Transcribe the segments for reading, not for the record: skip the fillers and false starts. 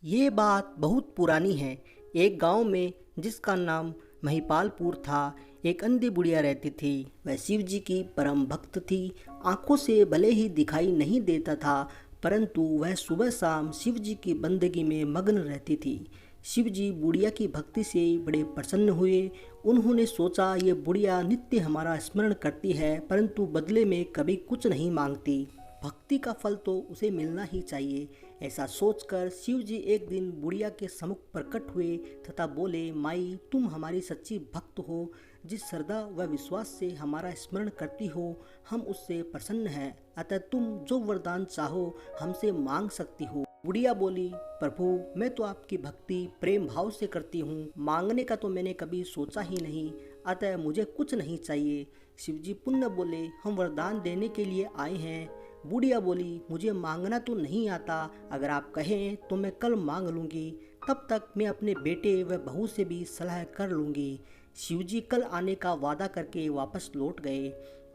ये बात बहुत पुरानी है। एक गांव में जिसका नाम महिपालपुर था, एक अंधी बुढ़िया रहती थी। वह शिव जी की परम भक्त थी। आंखों से भले ही दिखाई नहीं देता था, परंतु वह सुबह शाम शिव जी की बंदगी में मग्न रहती थी। शिव जी बुढ़िया की भक्ति से बड़े प्रसन्न हुए। उन्होंने सोचा, ये बुढ़िया नित्य हमारा स्मरण करती है, परंतु बदले में कभी कुछ नहीं मांगती। भक्ति का फल तो उसे मिलना ही चाहिए। ऐसा सोचकर शिव जी एक दिन बुढ़िया के सम्मुख प्रकट हुए तथा बोले, माई, तुम हमारी सच्ची भक्त हो। जिस श्रद्धा व विश्वास से हमारा स्मरण करती हो, हम उससे प्रसन्न हैं। अतः तुम जो वरदान चाहो हमसे मांग सकती हो। बुढ़िया बोली, प्रभु, मैं तो आपकी भक्ति प्रेम भाव से करती हूँ, मांगने का तो मैंने कभी सोचा ही नहीं, अतः मुझे कुछ नहीं चाहिए। शिव जी पुनः बोले, हम वरदान देने के लिए आए हैं। बुढ़िया बोली, मुझे मांगना तो नहीं आता, अगर आप कहें तो मैं कल मांग लूँगी, तब तक मैं अपने बेटे व बहू से भी सलाह कर लूँगी। शिवजी कल आने का वादा करके वापस लौट गए।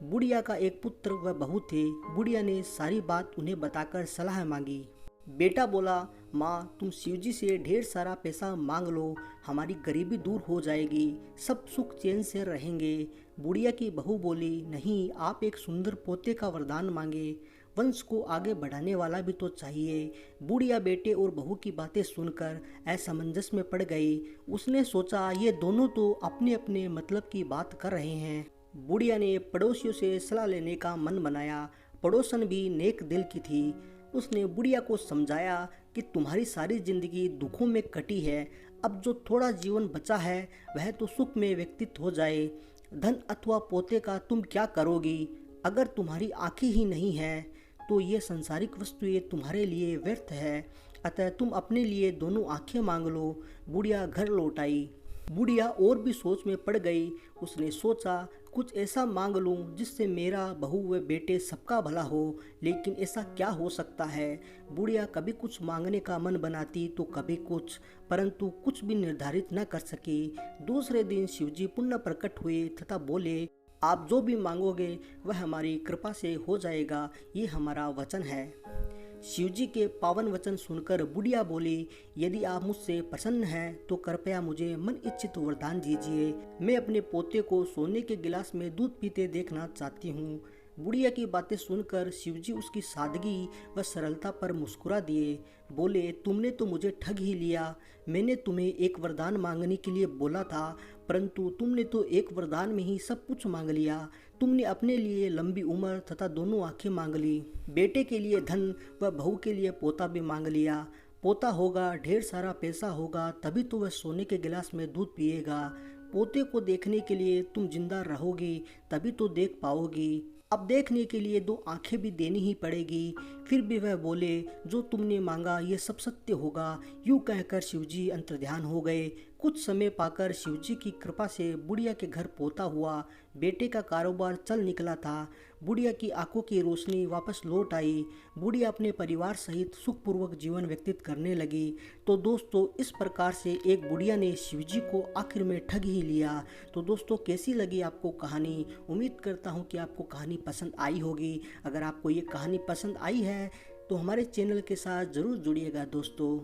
बुढ़िया का एक पुत्र व बहू थे। बुढ़िया ने सारी बात उन्हें बताकर सलाह मांगी। बेटा बोला, माँ, तुम शिवजी से ढेर सारा पैसा मांग लो, हमारी गरीबी दूर हो जाएगी, सब सुख चैन से रहेंगे। बुढ़िया की बहू बोली, नहीं, आप एक सुंदर पोते का वरदान मांगे, वंश को आगे बढ़ाने वाला भी तो चाहिए। बुढ़िया बेटे और बहू की बातें सुनकर असमंजस में पड़ गई। उसने सोचा, ये दोनों तो अपने अपने मतलब की बात कर रहे हैं। बुढ़िया ने पड़ोसियों से सलाह लेने का मन बनाया। पड़ोसन भी नेक दिल की थी। उसने बुढ़िया को समझाया कि तुम्हारी सारी जिंदगी दुखों में कटी है, अब जो थोड़ा जीवन बचा है वह तो सुख में व्यतीत हो जाए। धन अथवा पोते का तुम क्या करोगी? अगर तुम्हारी आंखें ही नहीं हैं तो ये संसारिक वस्तुएं तुम्हारे लिए व्यर्थ है, अतः तुम अपने लिए दोनों आंखें मांग लो। बुढ़िया घर लौट आई। बुढ़िया और भी सोच में पड़ गई। उसने सोचा, कुछ ऐसा मांग लूं जिससे मेरा बहू व बेटे सबका भला हो, लेकिन ऐसा क्या हो सकता है? बुढ़िया कभी कुछ मांगने का मन बनाती तो कभी कुछ, परंतु कुछ भी निर्धारित न कर सकी। दूसरे दिन शिवजी पुनः प्रकट हुए तथा बोले, आप जो भी मांगोगे वह हमारी कृपा से हो जाएगा, ये हमारा वचन है। शिवजी के पावन वचन सुनकर बुढ़िया बोली, यदि आप मुझसे प्रसन्न हैं तो कृपया मुझे मन इच्छित वरदान दीजिए। मैं अपने पोते को सोने के गिलास में दूध पीते देखना चाहती हूँ। बुढ़िया की बातें सुनकर शिवजी उसकी सादगी व सरलता पर मुस्कुरा दिए। बोले, तुमने तो मुझे ठग ही लिया। मैंने तुम्हें एक वरदान मांगने के लिए बोला था, परंतु तुमने तो एक वरदान में ही सब कुछ मांग लिया। तुमने अपने लिए लंबी उम्र तथा दोनों आंखें मांग ली, बेटे के लिए धन व बहू के लिए पोता भी मांग लिया। पोता होगा, ढेर सारा पैसा होगा, तभी तो वह सोने के गिलास में दूध पिएगा। पोते को देखने के लिए तुम जिंदा रहोगी, तभी तो देख पाओगी। अब देखने के लिए दो आंखें भी देनी ही पड़ेगी। फिर भी वह बोले, जो तुमने मांगा ये सब सत्य होगा। यूं कहकर शिवजी अंतर्ध्यान हो गए। कुछ समय पाकर शिवजी की कृपा से बुढ़िया के घर पोता हुआ। बेटे का कारोबार चल निकला था। बुढ़िया की आंखों की रोशनी वापस लौट आई। बुढ़िया अपने परिवार सहित सुखपूर्वक जीवन व्यतीत करने लगी। तो दोस्तों, इस प्रकार से एक बुढ़िया ने शिवजी को आखिर में ठग ही लिया। तो दोस्तों, कैसी लगी आपको कहानी? उम्मीद करता हूँ कि आपको कहानी पसंद आई होगी। अगर आपको ये कहानी पसंद आई है तो हमारे चैनल के साथ ज़रूर जुड़िएगा दोस्तों।